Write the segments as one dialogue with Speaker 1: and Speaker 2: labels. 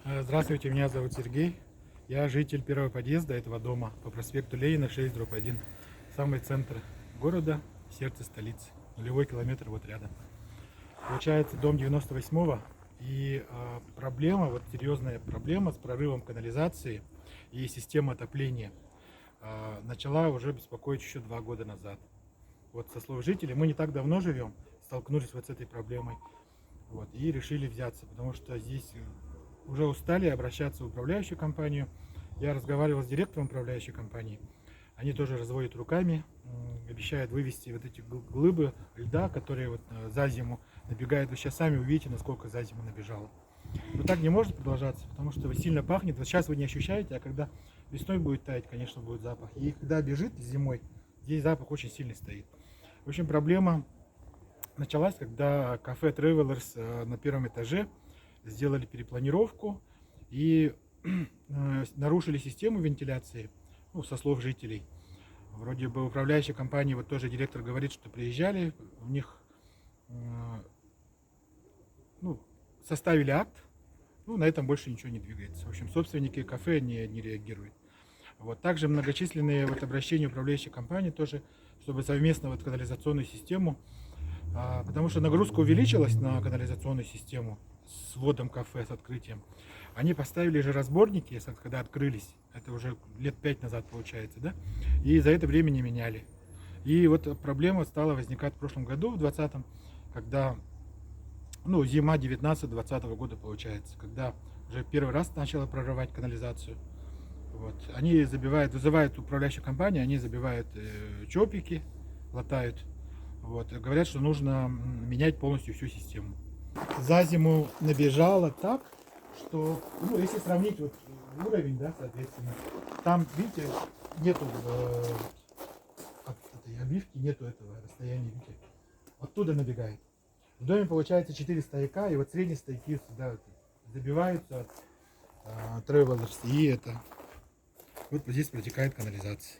Speaker 1: Здравствуйте, меня зовут Сергей. Я житель первого подъезда этого дома по проспекту Ленина 6/1. Самый центр города, сердце столицы. Нулевой километр вот рядом. Получается дом 98-го. И проблема, вот серьезная проблема с прорывом канализации и системы отопления начала уже беспокоить еще 2 года назад. Вот со слов жителей, мы не так давно живем, столкнулись вот с этой проблемой. Вот, и решили взяться, потому что здесь уже устали обращаться в управляющую компанию. Я разговаривал с директором управляющей компании. Они тоже разводят руками, обещают вывести вот эти глыбы льда, которые вот за зиму набегают. Вы сейчас сами увидите, насколько за зиму набежало. Но так не может продолжаться, потому что сильно пахнет. Вот сейчас вы не ощущаете, а когда весной будет таять, конечно, будет запах. И когда бежит зимой, здесь запах очень сильный стоит. В общем, проблема началась, когда кафе Travelers на первом этаже сделали перепланировку и нарушили систему вентиляции, ну, со слов жителей. Вроде бы управляющая компания, вот тоже директор говорит, что приезжали, у них составили акт, на этом больше ничего не двигается. В общем, собственники кафе не реагируют. Вот. Также многочисленные обращения управляющей компании тоже, чтобы совместно канализационную систему, потому что нагрузка увеличилась на канализационную систему с вводом кафе, с открытием. Они поставили же разборники, когда открылись, это уже лет 5 назад получается, да, и за это время не меняли. И вот проблема стала возникать в прошлом году, в 2020, когда, зима 19-20 года получается, когда уже первый раз начала прорывать канализацию. Вот. Они вызывают управляющую компанию, они забивают чопики, латают. Вот. Говорят, что нужно менять полностью всю систему. За зиму набежало так, что, если сравнить вот уровень, да, соответственно, там, видите, нету от этой обивки, нету этого расстояния, видите, оттуда набегает. В доме получается 4 стояка, и вот средние стояки сюда забиваются от Travelers, и это вот здесь протекает канализация.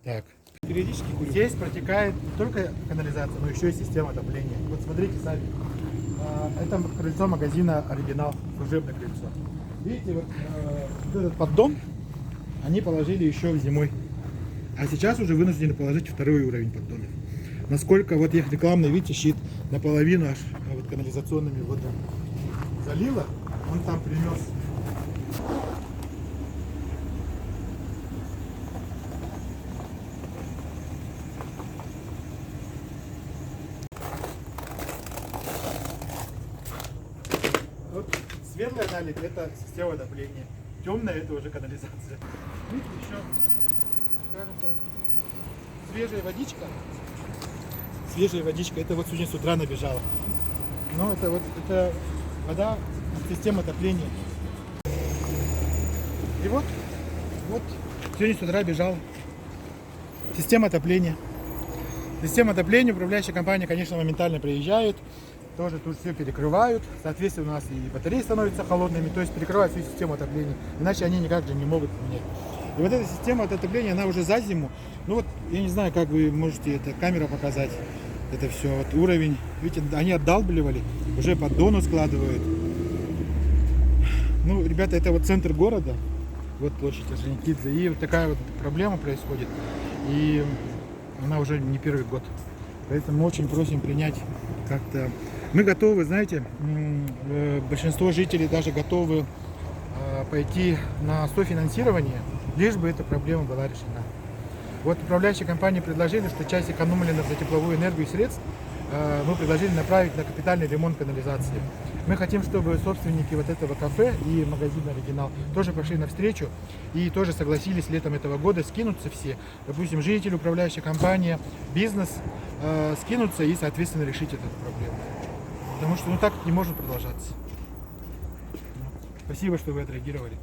Speaker 1: Так, периодически здесь протекает не только канализация, но еще и система отопления. Вот смотрите сами. Это крыльцо магазина «Оригинал», служебное крыльцо. Видите, вот этот поддон они положили еще зимой. А сейчас уже вынуждены положить второй уровень поддона. Насколько вот их рекламный, видите, щит наполовину аж вот канализационными водами залило, он там примерз. Вот светлая налить — это система отопления, темная — это уже канализация. Видите, еще, скажем так, свежая водичка, это вот сегодня с утра набежала. Но это вода системы отопления. И вот сегодня с утра бежала система отопления. Система отопления, управляющая компания, конечно, моментально приезжает. Тоже тут все перекрывают, соответственно, у нас и батареи становятся холодными, то есть перекрывают всю систему отопления, иначе они никак же не могут поменять. И вот эта система отопления, она уже за зиму, я не знаю, как вы можете это камера показать, это все, вот уровень, видите, они отдалбливали, уже поддоны складывают. Ребята, это вот центр города, вот площадь Орджоникидзе, и вот такая вот проблема происходит, и она уже не первый год. Поэтому мы очень просим принять как-то. Мы готовы, знаете, большинство жителей даже готовы пойти на софинансирование, лишь бы эта проблема была решена. Вот управляющие компании предложили, что часть экономленных за тепловую энергию средств мы предложили направить на капитальный ремонт канализации. Мы хотим, чтобы собственники вот этого кафе и магазина «Оригинал» тоже пошли навстречу и тоже согласились летом этого года скинуться все, допустим, жители, управляющая компания, бизнес, скинуться и, соответственно, решить эту проблему. Потому что так не может продолжаться. Спасибо, что вы отреагировали.